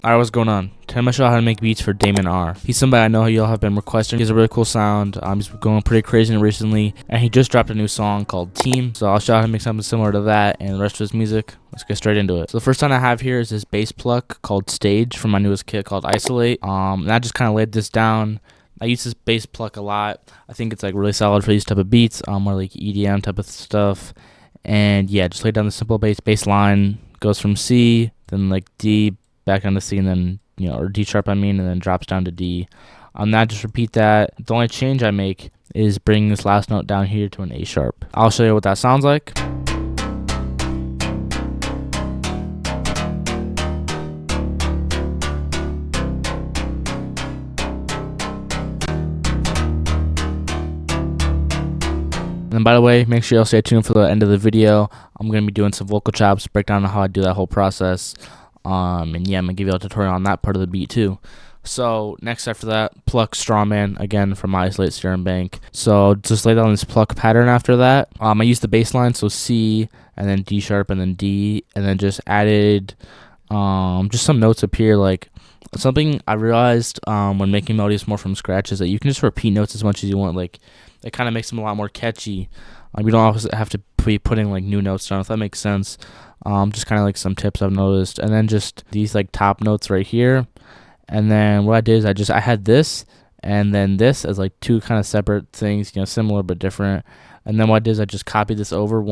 Alright, what's going on? Today I'm gonna show you how to make beats for Damon R. He's somebody I know y'all have been requesting. He has a really cool sound. He's going pretty crazy recently, and he just dropped a new song called Team. So I'll show you how to make something similar to that and the rest of his music. Let's get straight into it. So the first one I have here is this bass pluck called Stage from my newest kit called Isolate. And I just kind of laid this down. I use this bass pluck a lot. I think it's like really solid for these type of beats, more like EDM type of stuff. And yeah, just lay down the simple bass line. Goes from C, then like D, back down to C, and then, you know, or D sharp, and then drops down to D. Now just repeat that. The only change I make is bring this last note down here to an A sharp. I'll show you what that sounds like. And by the way, make sure y'all stay tuned for the end of the video. I'm going to be doing some vocal chops, breakdown on how I do that whole process. And yeah, I'm going to give you a tutorial on that part of the beat too. So next after that, pluck Strawman, again from my Isolate Serum Bank. So just lay down this pluck pattern after that. I used the bass line, so C, and then D sharp, and then D, and then just added just some notes up here. Like something I realized when making melodies more from scratch is that you can just repeat notes as much as you want. Like it kind of makes them a lot more catchy. You don't always have to be putting like new notes down, if that makes sense. Just kind of like some tips I've noticed. And then just these like top notes right here. And then what I did is I had this and then this as like two kind of separate things, you know, similar but different. And then what I did is I just copied this over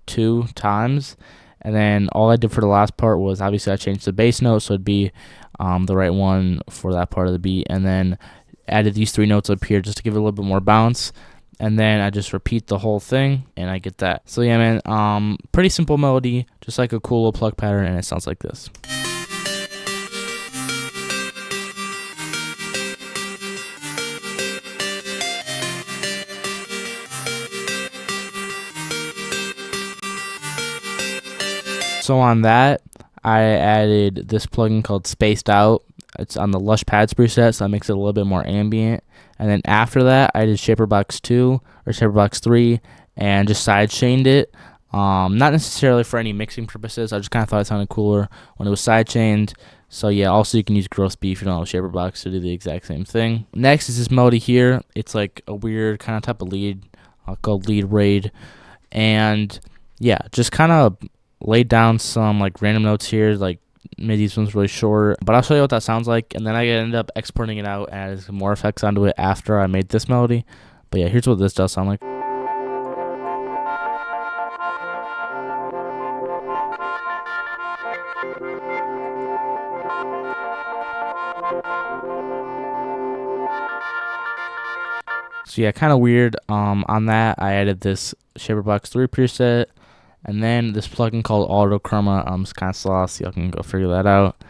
2 times. And then all I did for the last part was obviously I changed the bass note so it'd be the right one for that part of the beat. And then added these 3 notes up here just to give it a little bit more bounce. And then I just repeat the whole thing and I get that. So yeah, man, pretty simple melody, just like a cool little pluck pattern, and it sounds like this. So on that, I added this plugin called Spaced Out. It's on the Lush Pads preset, so that makes it a little bit more ambient. And then after that, I did Shaperbox 2 or Shaperbox 3 and just side chained it. Not necessarily for any mixing purposes. I just kind of thought it sounded cooler when it was side chained. So yeah, also you can use Gross B if you don't have Shaperbox to do the exact same thing. Next is this melody here. It's like a weird kind of type of lead called Lead Raid. And yeah, just kind of laid down some like random notes here, like maybe this one's really short, but I'll show you what that sounds like. And then I ended up exporting it out and added some more effects onto it after I made this melody. But yeah, here's what this does sound like. So yeah, kind of weird. On that, I added this Shaperbox 3 preset. And then this plugin called Auto Chroma, it's kind of saucy. Y'all can go figure that out.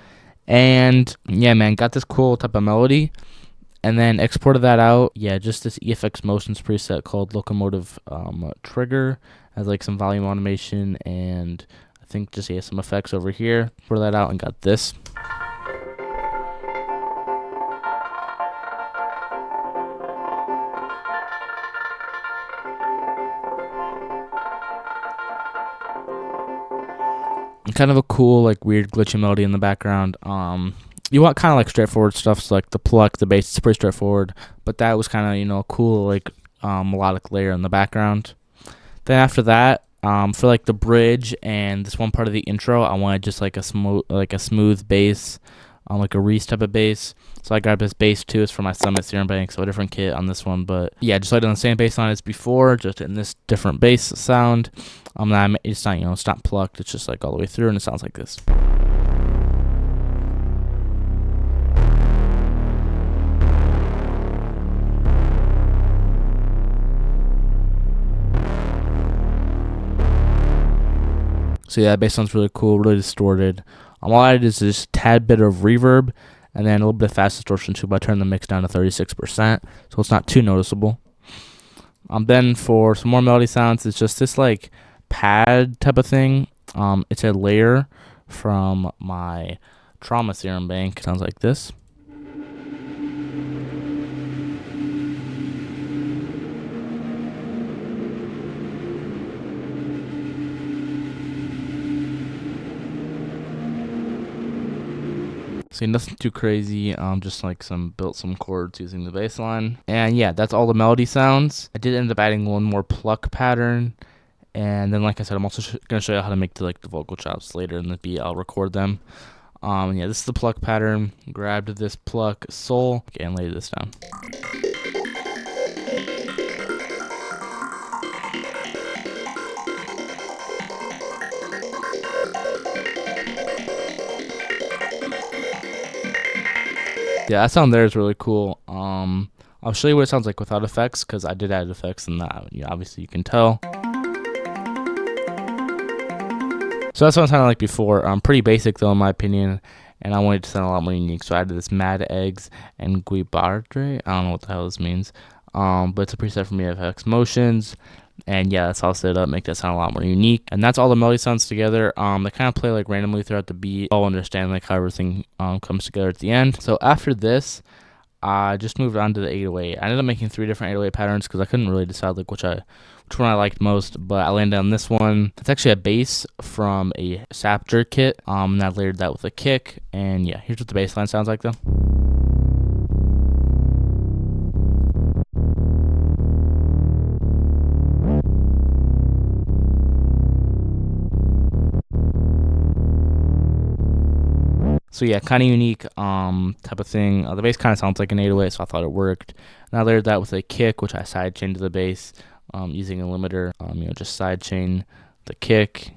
And yeah, man, got this cool type of melody. And then exported that out. Yeah, just this EFX Motions preset called Locomotive Trigger. Has like some volume automation and I think just some effects over here. Exported that out and got this. Kind of a cool, like weird glitchy melody in the background. You want kind of like straightforward stuff, so like the pluck, the bass, it's pretty straightforward. But that was kind of, you know, a cool like melodic layer in the background. Then after that, for like the bridge and this one part of the intro, I wanted just like a smooth bass, like a Reese type of bass. So I grabbed this bass too. It's from my Summit Serum Bank, so a different kit on this one. But yeah, just like on the same bass line as before, just in this different bass sound. It's not, you know, it's not plucked. It's just like all the way through, and it sounds like this. So yeah, that bass sounds really cool, really distorted. All I did is just a tad bit of reverb, and then a little bit of fast distortion too, but I turned the mix down to 36%, so it's not too noticeable. Then for some more melody sounds, it's just this like pad type of thing. It's a layer from my Trauma Serum Bank. It sounds like this. So nothing too crazy, just like built some chords using the bass line. And yeah, that's all the melody sounds. I did end up adding one more pluck pattern. And then, like I said, I'm also going to show you how to make the vocal chops later in the beat. I'll record them. Yeah, this is the pluck pattern. Grabbed this pluck sol and laid this down. Yeah, that sound there is really cool. I'll show you what it sounds like without effects, because I did add effects, and that, obviously you can tell. So that's what it sounded like before. Pretty basic though, in my opinion, and I wanted to sound a lot more unique. So I added this Mad Eggs and Guibardre. I don't know what the hell this means, but it's a preset for me FX motions. And yeah, that's all set up, make that sound a lot more unique. And that's all the melody sounds together. They kind of play like randomly throughout the beat. I'll understand like how everything comes together at the end. So after this, I just moved on to the 808. I ended up making 3 different 808 patterns because I couldn't really decide like which one I liked most, but I landed on this one. It's actually a bass from a Saptor kit. And I layered that with a kick. And yeah, here's what the bass line sounds like though. So yeah, kind of unique type of thing. The bass kind of sounds like an 808, so I thought it worked. And I layered that with a kick, which I sidechained to the bass using a limiter. Just sidechain the kick.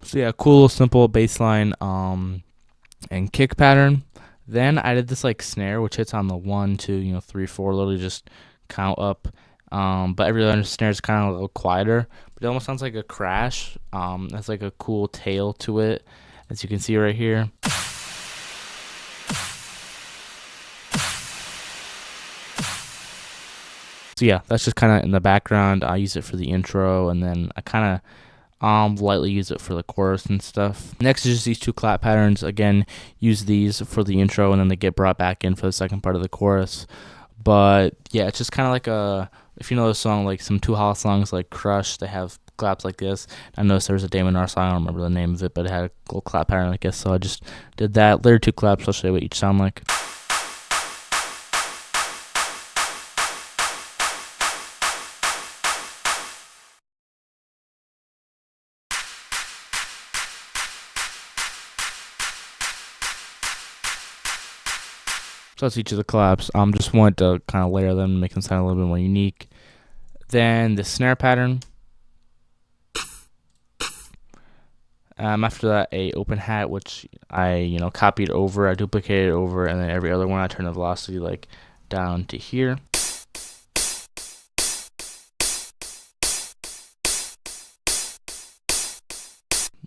So yeah, cool, simple bass line and kick pattern. Then I did this like snare, which hits on the 1, 2, 3, 4, literally just count up. But every other snare is kind of a little quieter, but it almost sounds like a crash. That's like a cool tail to it, as you can see right here. So yeah, that's just kind of in the background. I use it for the intro, and then I kind of lightly use it for the chorus and stuff. Next is just these 2 clap patterns. Again, use these for the intro, and then they get brought back in for the second part of the chorus. But yeah, it's just kind of like if you know the song, like some 2 Hollow songs like Crush, they have claps like this. I noticed there was a Damon song, I don't remember the name of it, but it had a little clap pattern like this, so I just did that. Later 2 claps, I'll show you what each sound like. So that's each of the claps. Just wanted to kind of layer them, make them sound a little bit more unique. Then the snare pattern. After that, a open hat, which I copied over, I duplicated over, and then every other one I turned the velocity like down to here.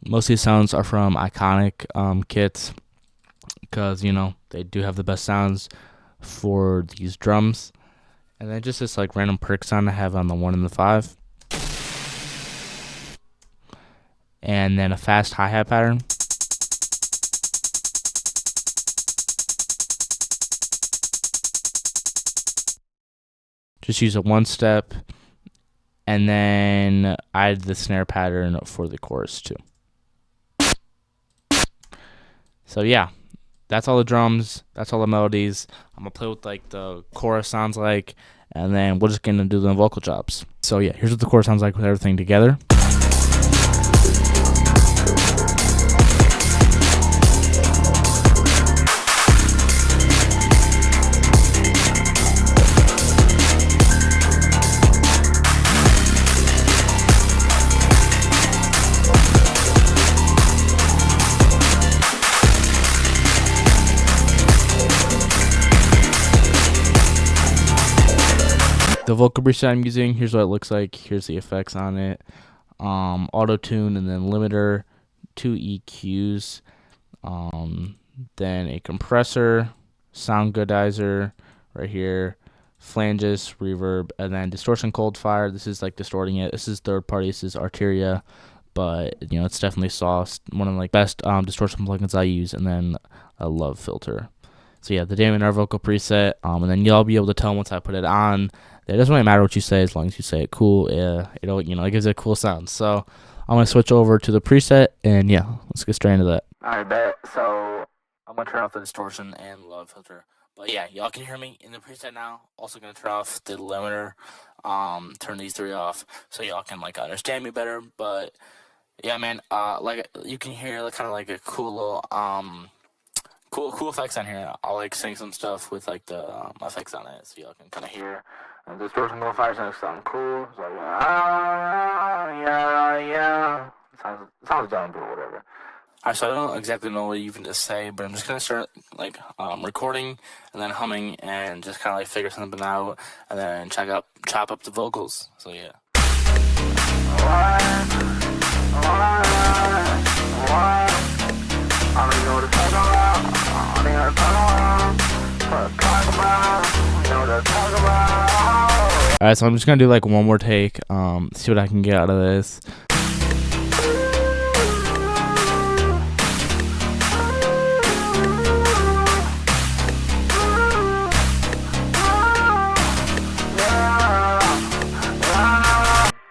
Most of these sounds are from Iconic kits, because they do have the best sounds for these drums. And then just this like random perk sound I have on the 1 and the 5, and then a fast hi-hat pattern. Just use a 1-step, and then I add the snare pattern for the chorus too. So yeah, that's all the drums, that's all the melodies. I'm gonna play with like the chorus sounds like, and then we're just gonna do the vocal chops. So yeah, here's what the chorus sounds like with everything together. The vocal preset I'm using, here's what it looks like. Here's the effects on it. Auto-tune, and then limiter, 2 EQs, then a compressor, sound goodizer right here, flanges, reverb, and then distortion cold fire. This is like distorting it. This is third party. This is Arteria, but it's definitely Sauce, one of the best distortion plugins I use, and then a Love filter. So yeah, the DAMON vocal preset, and then you'll be able to tell once I put it on. It doesn't really matter what you say as long as you say it cool. It'll, it gives it a cool sound. So I'm gonna switch over to the preset, and yeah, let's get straight into that. Alright, bet. So I'm gonna turn off the distortion and loud filter. But yeah, y'all can hear me in the preset now. Also gonna turn off the limiter, turn these three off so y'all can like understand me better. But yeah, man, like you can hear like kind of like a cool little cool effects on here. I'll like sing some stuff with like the effects on it, so y'all can kind of hear. And the distortion amplifiers sound cool. So yeah. Sounds dumb, but whatever. Alright, so I don't exactly know what even to say, but I'm just gonna start like recording and then humming and just kind of like figure something out and then chop up the vocals. So yeah. Alright, so I'm just gonna do like one more take, see what I can get out of this.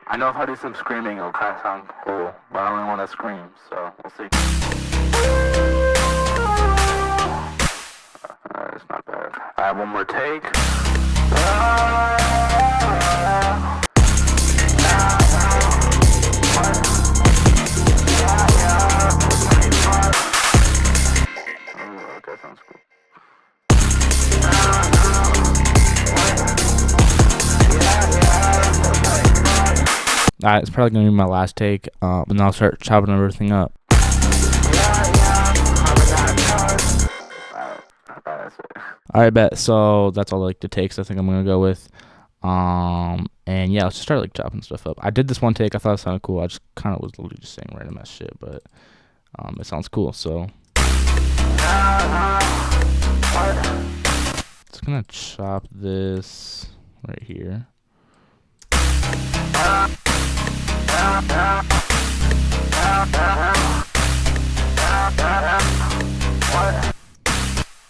I know if I do some screaming, it'll kind of sound cool, but I don't really want to scream, so we'll see. It's not bad. I have one more take. Okay, sounds cool. Alright, it's probably gonna be my last take, and then I'll start chopping everything up. Alright, bet. So that's all like the takes I think I'm gonna go with. And yeah, let's just start like chopping stuff up. I did this one take, I thought it sounded cool. I just kind of was literally just saying random ass shit, but it sounds cool. So just gonna chop this right here.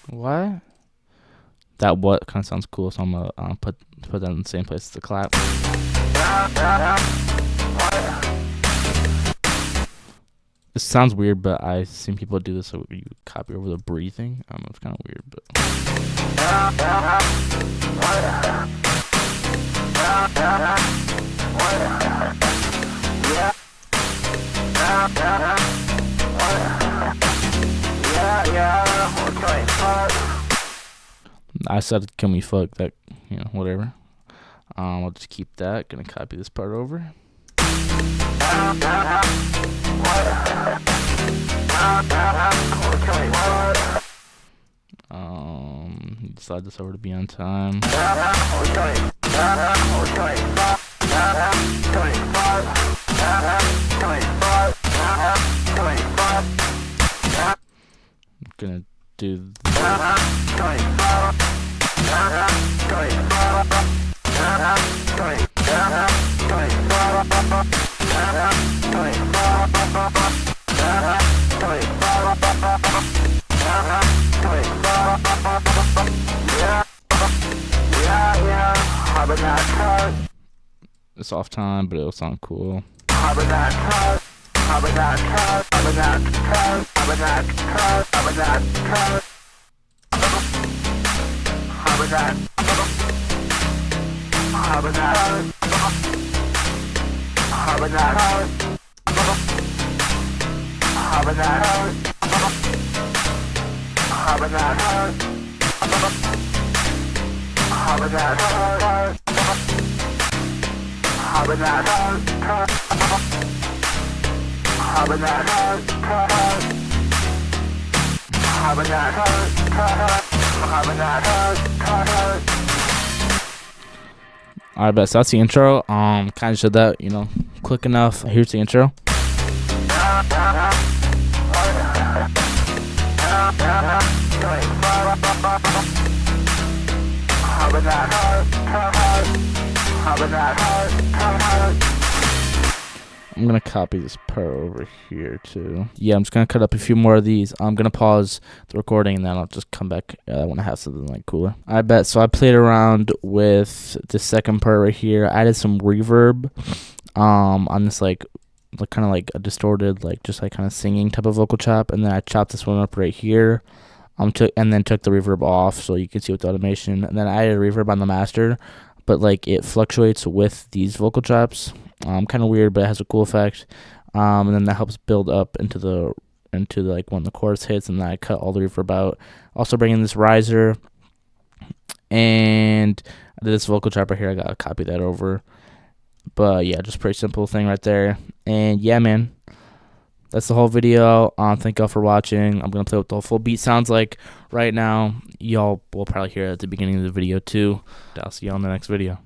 What? That what kind of sounds cool, so I'm gonna put that in the same place as the clap. It sounds weird, but I've seen people do this so you copy over the breathing. It's kind of weird, but I said kill me fuck that, whatever. I'll just keep that. Gonna copy this part over. Slide this over to be on time. I'm gonna do it's off time, but it'll sound cool. Alright, bet. So that's the intro. Kind of showed that, quick enough. Here's the intro. I'm gonna copy this part over here too. Yeah, I'm just gonna cut up a few more of these. I'm gonna pause the recording and then I'll just come back when I have something like cooler. I bet. So I played around with the second part right here. I added some reverb on this like kind of like a distorted, like just like kind of singing type of vocal chop, and then I chopped this one up right here. And then took the reverb off so you can see with the automation, and then I added reverb on the master, but like it fluctuates with these vocal chops. Kind of weird, but it has a cool effect. And then that helps build up into the like when the chorus hits, and then I cut all the reverb out. Also bring in this riser, and I did this vocal chop right here. I gotta copy that over. But yeah, just pretty simple thing right there. And yeah, man, that's the whole video. Thank y'all for watching. I'm gonna play what the full beat sounds like right now. Y'all will probably hear it at the beginning of the video too. I'll see y'all in the next video.